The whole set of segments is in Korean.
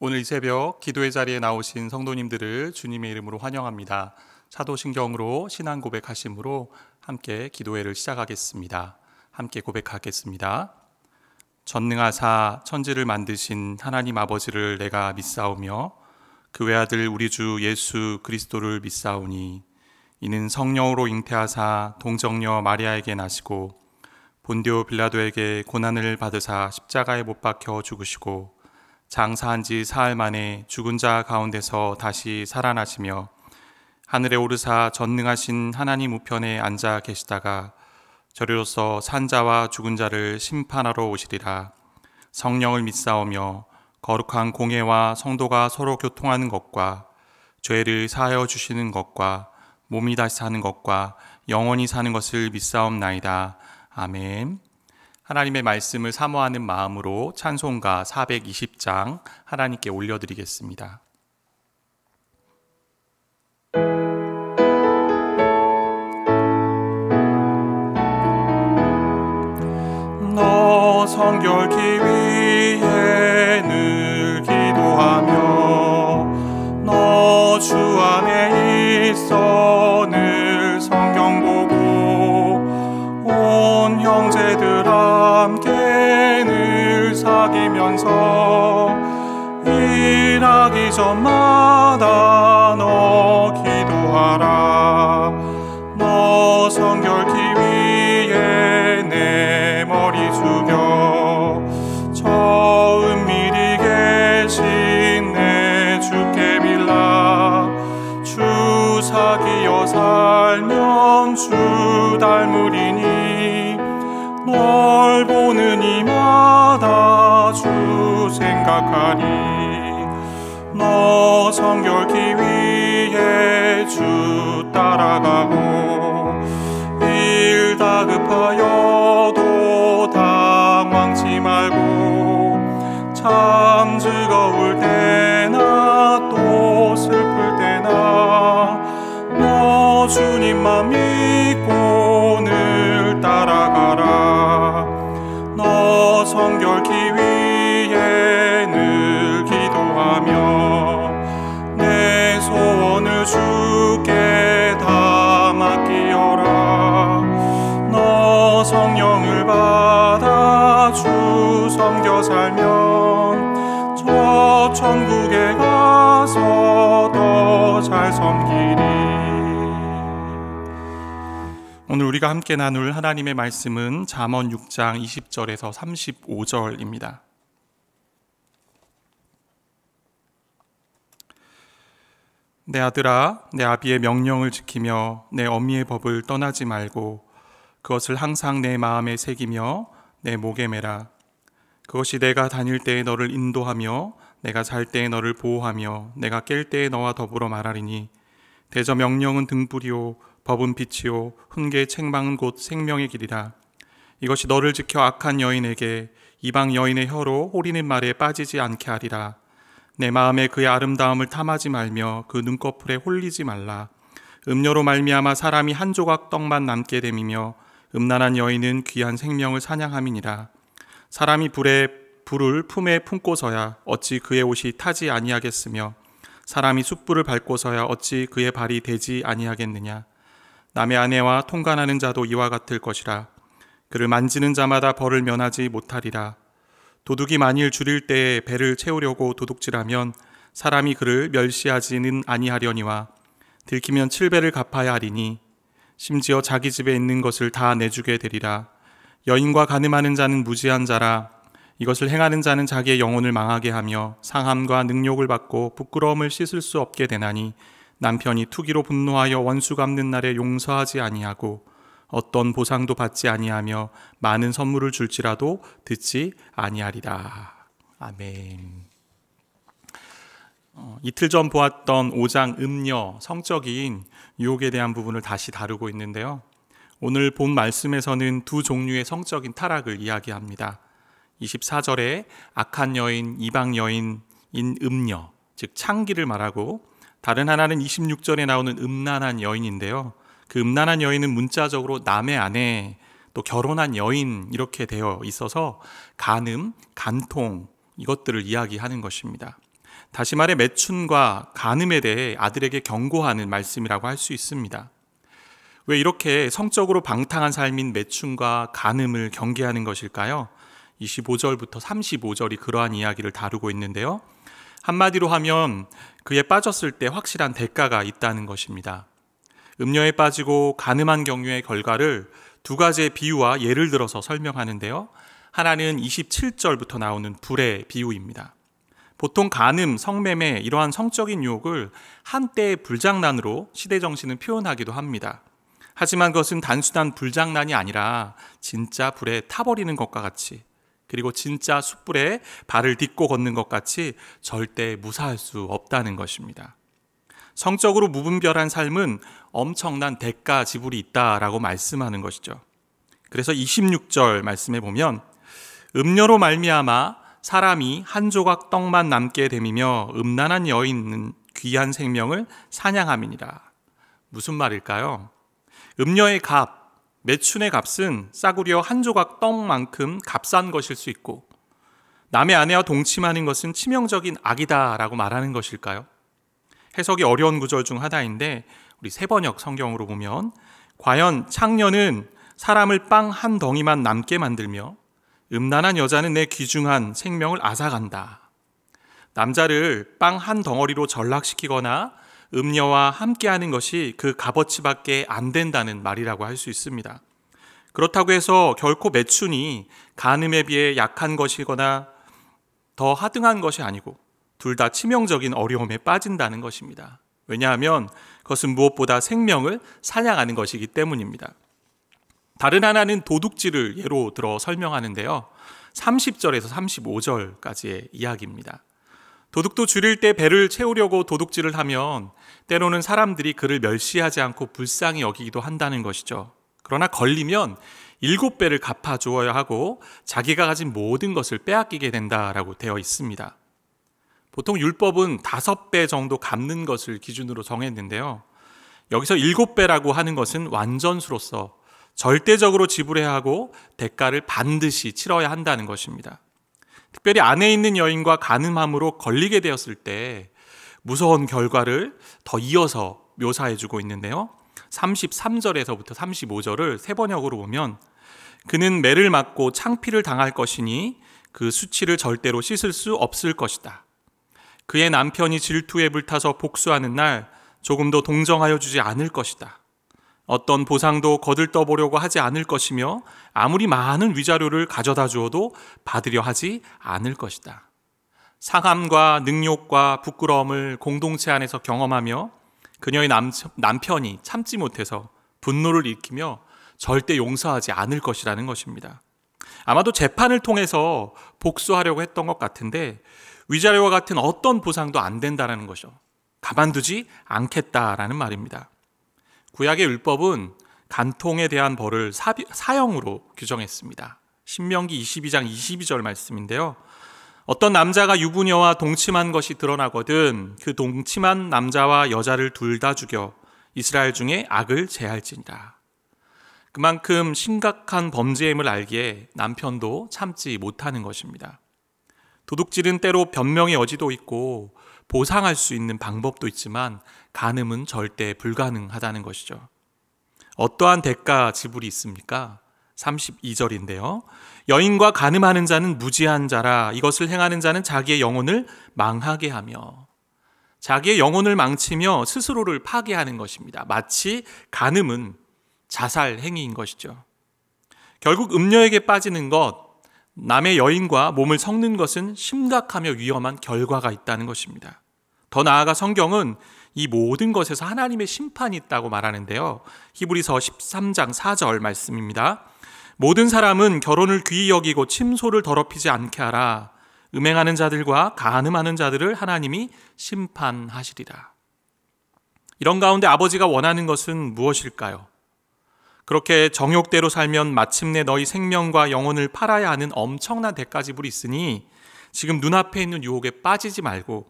오늘 이 새벽 기도의 자리에 나오신 성도님들을 주님의 이름으로 환영합니다. 사도신경으로 신앙 고백하심으로 함께 기도회를 시작하겠습니다. 함께 고백하겠습니다. 전능하사 천지를 만드신 하나님 아버지를 내가 믿사오며 그 외아들 우리 주 예수 그리스도를 믿사오니 이는 성령으로 잉태하사 동정녀 마리아에게 나시고 본디오 빌라도에게 고난을 받으사 십자가에 못 박혀 죽으시고 장사한 지 사흘 만에 죽은 자 가운데서 다시 살아나시며 하늘에 오르사 전능하신 하나님 우편에 앉아 계시다가 저리로서 산 자와 죽은 자를 심판하러 오시리라. 성령을 믿사오며 거룩한 공회와 성도가 서로 교통하는 것과 죄를 사하여 주시는 것과 몸이 다시 사는 것과 영원히 사는 것을 믿사옵나이다. 아멘. 하나님의 말씀을 사모하는 마음으로 찬송가 420장 하나님께 올려드리겠습니다. 너 성결케 위해 늘 기도하며 너 주 안에 있어 늘 성경 보고 온 형제들 함께 늘 사귀면서 일하기 전마다 너 기도하라. 너 성결케 위해 내 머리 숙여 저 은밀히 계신 내 주께 빌라. 주 사귀어 살면 주 닮으리니 널 보는 이마다 주 생각하니 너 성결케 위해 주 따라가고 일 다급하여도 당황치 말고 참 즐거울 때나 또 슬플 때나 너 주님만 믿고 늘 따라가라. 너 성결케 위해 늘 기도하며 내 소원을 주께 다 맡기어라. 너 성령을 받아 주 섬겨 살면 저 천국에 가서 더 잘 섬기리. 오늘 우리가 함께 나눌 하나님의 말씀은 잠언 6장 20절에서 35절입니다. 내 아들아, 내 아비의 명령을 지키며 내 어미의 법을 떠나지 말고 그것을 항상 내 마음에 새기며 내 목에 매라. 그것이 내가 다닐 때에 너를 인도하며 내가 잘 때에 너를 보호하며 내가 깰 때에 너와 더불어 말하리니 대저 명령은 등불이요 법은 빛이요 훈계의 책망은 곧 생명의 길이라. 이것이 너를 지켜 악한 여인에게 이방 여인의 혀로 호리는 말에 빠지지 않게 하리라. 내 마음에 그의 아름다움을 탐하지 말며 그 눈꺼풀에 홀리지 말라. 음료로 말미암아 사람이 한 조각 떡만 남게 됨이며 음란한 여인은 귀한 생명을 사냥함이니라. 사람이 불을 품에 품고서야 어찌 그의 옷이 타지 아니하겠으며 사람이 숯불을 밟고서야 어찌 그의 발이 되지 아니하겠느냐. 남의 아내와 통간하는 자도 이와 같을 것이라. 그를 만지는 자마다 벌을 면하지 못하리라. 도둑이 만일 줄일 때에 배를 채우려고 도둑질하면 사람이 그를 멸시하지는 아니하려니와 들키면 7배를 갚아야 하리니 심지어 자기 집에 있는 것을 다 내주게 되리라. 여인과 간음하는 자는 무지한 자라. 이것을 행하는 자는 자기의 영혼을 망하게 하며 상함과 능욕을 받고 부끄러움을 씻을 수 없게 되나니 남편이 투기로 분노하여 원수 갚는 날에 용서하지 아니하고 어떤 보상도 받지 아니하며 많은 선물을 줄지라도 듣지 아니하리라. 아멘. 이틀 전 보았던 5장 음녀, 성적인 유혹에 대한 부분을 다시 다루고 있는데요. 오늘 본 말씀에서는 두 종류의 성적인 타락을 이야기합니다. 24절에 악한 여인, 이방 여인인 음녀, 즉 창기를 말하고 다른 하나는 26절에 나오는 음란한 여인인데요. 그 음란한 여인은 문자적으로 남의 아내, 또 결혼한 여인 이렇게 되어 있어서 간음, 간통 이것들을 이야기하는 것입니다. 다시 말해 매춘과 간음에 대해 아들에게 경고하는 말씀이라고 할 수 있습니다. 왜 이렇게 성적으로 방탕한 삶인 매춘과 간음을 경계하는 것일까요? 25절부터 35절이 그러한 이야기를 다루고 있는데요. 한마디로 하면 그에 빠졌을 때 확실한 대가가 있다는 것입니다. 음녀에 빠지고 간음한 경우의 결과를 두 가지의 비유와 예를 들어서 설명하는데요. 하나는 27절부터 나오는 불의 비유입니다. 보통 간음, 성매매, 이러한 성적인 유혹을 한때의 불장난으로 시대정신은 표현하기도 합니다. 하지만 그것은 단순한 불장난이 아니라 진짜 불에 타버리는 것과 같이, 그리고 진짜 숯불에 발을 딛고 걷는 것 같이 절대 무사할 수 없다는 것입니다. 성적으로 무분별한 삶은 엄청난 대가 지불이 있다라고 말씀하는 것이죠. 그래서 26절 말씀에 보면 음녀로 말미암아 사람이 한 조각 떡만 남게 됨이며 음란한 여인은 귀한 생명을 사냥함이니라. 무슨 말일까요? 음녀의 값, 매춘의 값은 싸구려 한 조각 떡만큼 값싼 것일 수 있고 남의 아내와 동침하는 것은 치명적인 악이다라고 말하는 것일까요? 해석이 어려운 구절 중 하나인데 우리 세번역 성경으로 보면 과연 창녀는 사람을 빵 한 덩이만 남게 만들며 음란한 여자는 내 귀중한 생명을 앗아간다. 남자를 빵 한 덩어리로 전락시키거나 음녀와 함께하는 것이 그 값어치밖에 안 된다는 말이라고 할 수 있습니다. 그렇다고 해서 결코 매춘이 간음에 비해 약한 것이거나 더 하등한 것이 아니고 둘 다 치명적인 어려움에 빠진다는 것입니다. 왜냐하면 그것은 무엇보다 생명을 사냥하는 것이기 때문입니다. 다른 하나는 도둑질을 예로 들어 설명하는데요. 30절에서 35절까지의 이야기입니다. 도둑도 줄일 때 배를 채우려고 도둑질을 하면 때로는 사람들이 그를 멸시하지 않고 불쌍히 여기기도 한다는 것이죠. 그러나 걸리면 7배를 갚아주어야 하고 자기가 가진 모든 것을 빼앗기게 된다라고 되어 있습니다. 보통 율법은 5배 정도 갚는 것을 기준으로 정했는데요. 여기서 7배라고 하는 것은 완전수로서 절대적으로 지불해야 하고 대가를 반드시 치러야 한다는 것입니다. 특별히 안에 있는 여인과 간음함으로 걸리게 되었을 때 무서운 결과를 더 이어서 묘사해주고 있는데요. 33절에서부터 35절을 세번역으로 보면 그는 매를 맞고 창피를 당할 것이니 그 수치를 절대로 씻을 수 없을 것이다. 그의 남편이 질투에 불타서 복수하는 날 조금도 동정하여 주지 않을 것이다. 어떤 보상도 거들떠보려고 하지 않을 것이며 아무리 많은 위자료를 가져다 주어도 받으려 하지 않을 것이다. 상함과 능욕과 부끄러움을 공동체 안에서 경험하며 그녀의 남편이 참지 못해서 분노를 일으키며 절대 용서하지 않을 것이라는 것입니다. 아마도 재판을 통해서 복수하려고 했던 것 같은데 위자료와 같은 어떤 보상도 안 된다는 것이죠. 가만두지 않겠다라는 말입니다. 구약의 율법은 간통에 대한 벌을 사형으로 규정했습니다. 신명기 22장 22절 말씀인데요. 어떤 남자가 유부녀와 동침한 것이 드러나거든 그 동침한 남자와 여자를 둘 다 죽여 이스라엘 중에 악을 제할지니라. 그만큼 심각한 범죄임을 알기에 남편도 참지 못하는 것입니다. 도둑질은 때로 변명의 여지도 있고 보상할 수 있는 방법도 있지만 간음은 절대 불가능하다는 것이죠. 어떠한 대가 지불이 있습니까? 32절인데요. 여인과 간음하는 자는 무지한 자라. 이것을 행하는 자는 자기의 영혼을 망하게 하며, 자기의 영혼을 망치며 스스로를 파괴하는 것입니다. 마치 간음은 자살 행위인 것이죠. 결국 음녀에게 빠지는 것, 남의 여인과 몸을 섞는 것은 심각하며 위험한 결과가 있다는 것입니다. 더 나아가 성경은 이 모든 것에서 하나님의 심판이 있다고 말하는데요. 히브리서 13장 4절 말씀입니다. 모든 사람은 결혼을 귀히 여기고 침소를 더럽히지 않게 하라. 음행하는 자들과 간음하는 자들을 하나님이 심판하시리라. 이런 가운데 아버지가 원하는 것은 무엇일까요? 그렇게 정욕대로 살면 마침내 너희 생명과 영혼을 팔아야 하는 엄청난 대가 지불이 있으니 지금 눈앞에 있는 유혹에 빠지지 말고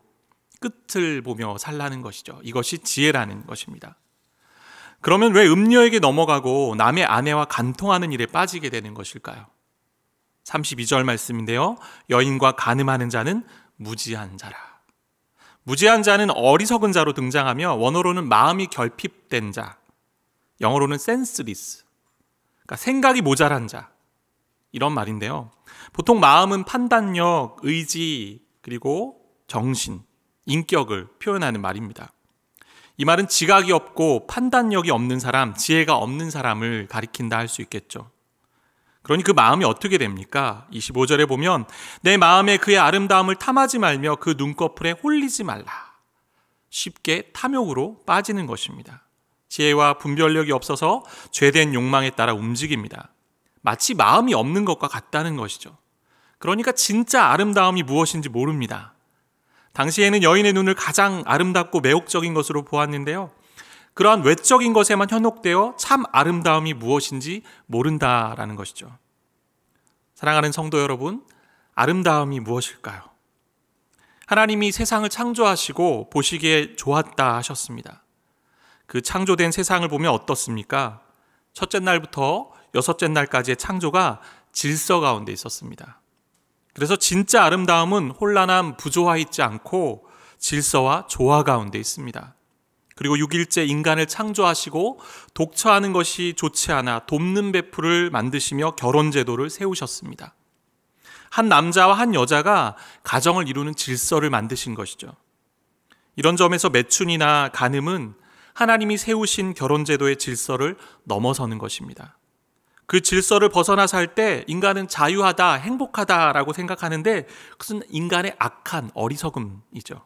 끝을 보며 살라는 것이죠. 이것이 지혜라는 것입니다. 그러면 왜 음녀에게 넘어가고 남의 아내와 간통하는 일에 빠지게 되는 것일까요? 32절 말씀인데요. 여인과 간음하는 자는 무지한 자라. 무지한 자는 어리석은 자로 등장하며 원어로는 마음이 결핍된 자, 영어로는 senseless, 그러니까 생각이 모자란 자, 이런 말인데요. 보통 마음은 판단력, 의지, 그리고 정신, 인격을 표현하는 말입니다. 이 말은 지각이 없고 판단력이 없는 사람, 지혜가 없는 사람을 가리킨다 할 수 있겠죠. 그러니 그 마음이 어떻게 됩니까? 25절에 보면 내 마음에 그의 아름다움을 탐하지 말며 그 눈꺼풀에 홀리지 말라. 쉽게 탐욕으로 빠지는 것입니다. 지혜와 분별력이 없어서 죄된 욕망에 따라 움직입니다. 마치 마음이 없는 것과 같다는 것이죠. 그러니까 진짜 아름다움이 무엇인지 모릅니다. 당시에는 여인의 눈을 가장 아름답고 매혹적인 것으로 보았는데요. 그러한 외적인 것에만 현혹되어 참 아름다움이 무엇인지 모른다라는 것이죠. 사랑하는 성도 여러분, 아름다움이 무엇일까요? 하나님이 세상을 창조하시고 보시기에 좋았다 하셨습니다. 그 창조된 세상을 보면 어떻습니까? 첫째 날부터 여섯째 날까지의 창조가 질서 가운데 있었습니다. 그래서 진짜 아름다움은 혼란함, 부조화 있지 않고 질서와 조화 가운데 있습니다. 그리고 6일째 인간을 창조하시고 독처하는 것이 좋지 않아 돕는 베풀을 만드시며 결혼제도를 세우셨습니다. 한 남자와 한 여자가 가정을 이루는 질서를 만드신 것이죠. 이런 점에서 매춘이나 간음은 하나님이 세우신 결혼제도의 질서를 넘어서는 것입니다. 그 질서를 벗어나 살 때 인간은 자유하다, 행복하다라고 생각하는데 그것은 인간의 악한 어리석음이죠.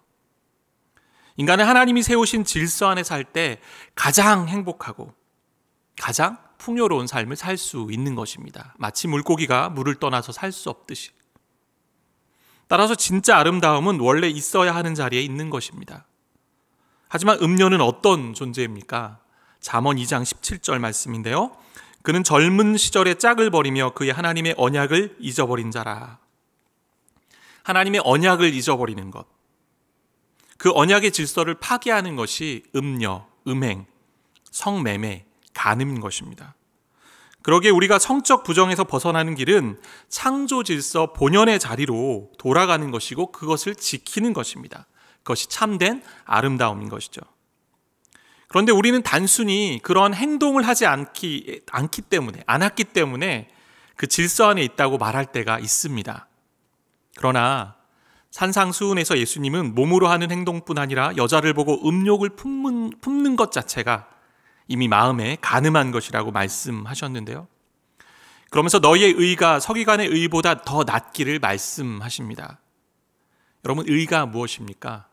인간은 하나님이 세우신 질서 안에 살 때 가장 행복하고 가장 풍요로운 삶을 살 수 있는 것입니다. 마치 물고기가 물을 떠나서 살 수 없듯이. 따라서 진짜 아름다움은 원래 있어야 하는 자리에 있는 것입니다. 하지만 음녀는 어떤 존재입니까? 잠언 2장 17절 말씀인데요. 그는 젊은 시절에 짝을 버리며 그의 하나님의 언약을 잊어버린 자라. 하나님의 언약을 잊어버리는 것. 그 언약의 질서를 파괴하는 것이 음녀, 음행, 성매매, 간음인 것입니다. 그러기에 우리가 성적 부정에서 벗어나는 길은 창조 질서 본연의 자리로 돌아가는 것이고 그것을 지키는 것입니다. 그것이 참된 아름다움인 것이죠. 그런데 우리는 단순히 그런 행동을 하지 않기 때문에 그 질서 안에 있다고 말할 때가 있습니다. 그러나 산상수훈에서 예수님은 몸으로 하는 행동뿐 아니라 여자를 보고 음욕을 품는 것 자체가 이미 마음에 간음한 것이라고 말씀하셨는데요. 그러면서 너희의 의가 서기관의 의보다 더 낫기를 말씀하십니다. 여러분, 의가 무엇입니까?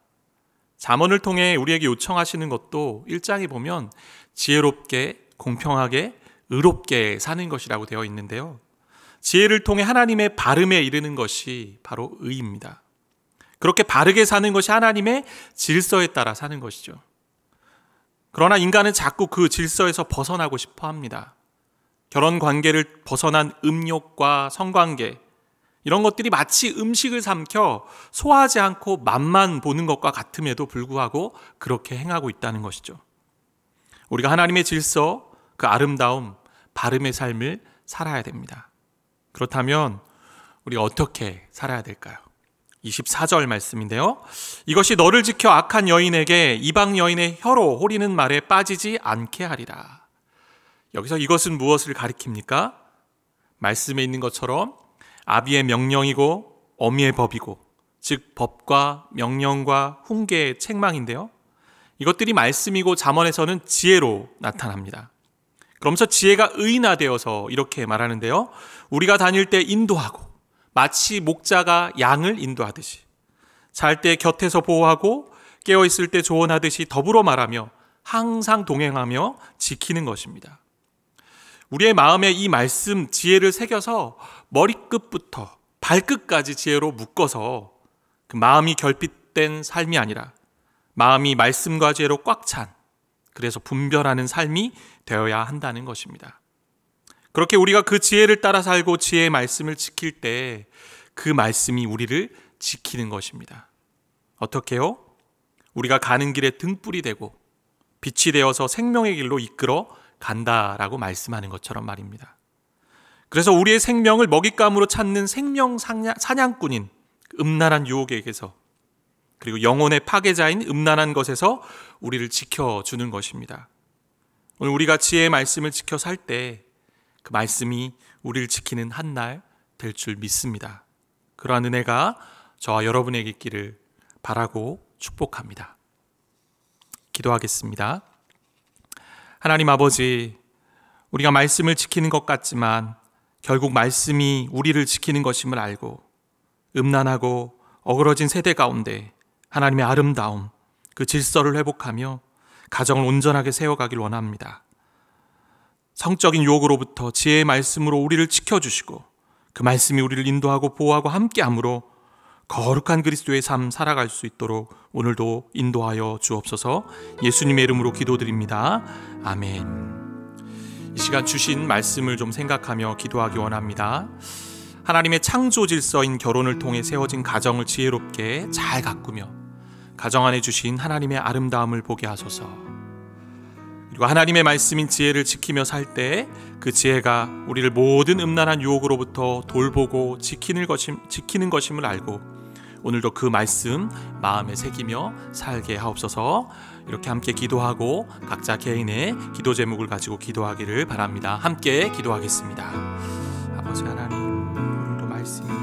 잠언을 통해 우리에게 요청하시는 것도 1장에 보면 지혜롭게, 공평하게, 의롭게 사는 것이라고 되어 있는데요. 지혜를 통해 하나님의 바름에 이르는 것이 바로 의입니다. 그렇게 바르게 사는 것이 하나님의 질서에 따라 사는 것이죠. 그러나 인간은 자꾸 그 질서에서 벗어나고 싶어 합니다. 결혼 관계를 벗어난 음욕과 성관계, 이런 것들이 마치 음식을 삼켜 소화하지 않고 맛만 보는 것과 같음에도 불구하고 그렇게 행하고 있다는 것이죠. 우리가 하나님의 질서, 그 아름다움, 바름의 삶을 살아야 됩니다. 그렇다면 우리가 어떻게 살아야 될까요? 24절 말씀인데요. 이것이 너를 지켜 악한 여인에게 이방 여인의 혀로 호리는 말에 빠지지 않게 하리라. 여기서 이것은 무엇을 가리킵니까? 말씀에 있는 것처럼 아비의 명령이고 어미의 법이고, 즉 법과 명령과 훈계의 책망인데요. 이것들이 말씀이고 잠언에서는 지혜로 나타납니다. 그러면서 지혜가 의인화되어서 이렇게 말하는데요. 우리가 다닐 때 인도하고 마치 목자가 양을 인도하듯이, 잘 때 곁에서 보호하고 깨어있을 때 조언하듯이 더불어 말하며 항상 동행하며 지키는 것입니다. 우리의 마음에 이 말씀 지혜를 새겨서 머리끝부터 발끝까지 지혜로 묶어서 그 마음이 결핍된 삶이 아니라 마음이 말씀과 지혜로 꽉 찬, 그래서 분별하는 삶이 되어야 한다는 것입니다. 그렇게 우리가 그 지혜를 따라 살고 지혜의 말씀을 지킬 때 그 말씀이 우리를 지키는 것입니다. 어떻게요? 우리가 가는 길에 등불이 되고 빛이 되어서 생명의 길로 이끌어 간다라고 말씀하는 것처럼 말입니다. 그래서 우리의 생명을 먹잇감으로 찾는 생명 사냥꾼인 음란한 유혹에게서 그리고 영혼의 파괴자인 음란한 것에서 우리를 지켜주는 것입니다. 오늘 우리가 지혜의 말씀을 지켜 살 때 그 말씀이 우리를 지키는 한 날 될 줄 믿습니다. 그러한 은혜가 저와 여러분에게 있기를 바라고 축복합니다. 기도하겠습니다. 하나님 아버지, 우리가 말씀을 지키는 것 같지만 결국 말씀이 우리를 지키는 것임을 알고 음란하고 어그러진 세대 가운데 하나님의 아름다움, 그 질서를 회복하며 가정을 온전하게 세워가길 원합니다. 성적인 유혹으로부터 지혜의 말씀으로 우리를 지켜주시고 그 말씀이 우리를 인도하고 보호하고 함께함으로 거룩한 그리스도의 삶 살아갈 수 있도록 오늘도 인도하여 주옵소서. 예수님의 이름으로 기도드립니다. 아멘. 이 시간 주신 말씀을 좀 생각하며 기도하기 원합니다. 하나님의 창조 질서인 결혼을 통해 세워진 가정을 지혜롭게 잘 가꾸며 가정 안에 주신 하나님의 아름다움을 보게 하소서. 그리고 하나님의 말씀인 지혜를 지키며 살 때 그 지혜가 우리를 모든 음란한 유혹으로부터 돌보고 지키는 것임을 알고 오늘도 그 말씀 마음에 새기며 살게 하옵소서. 이렇게 함께 기도하고 각자 개인의 기도 제목을 가지고 기도하기를 바랍니다. 함께 기도하겠습니다. 아버지 하나님, 오늘도 말씀이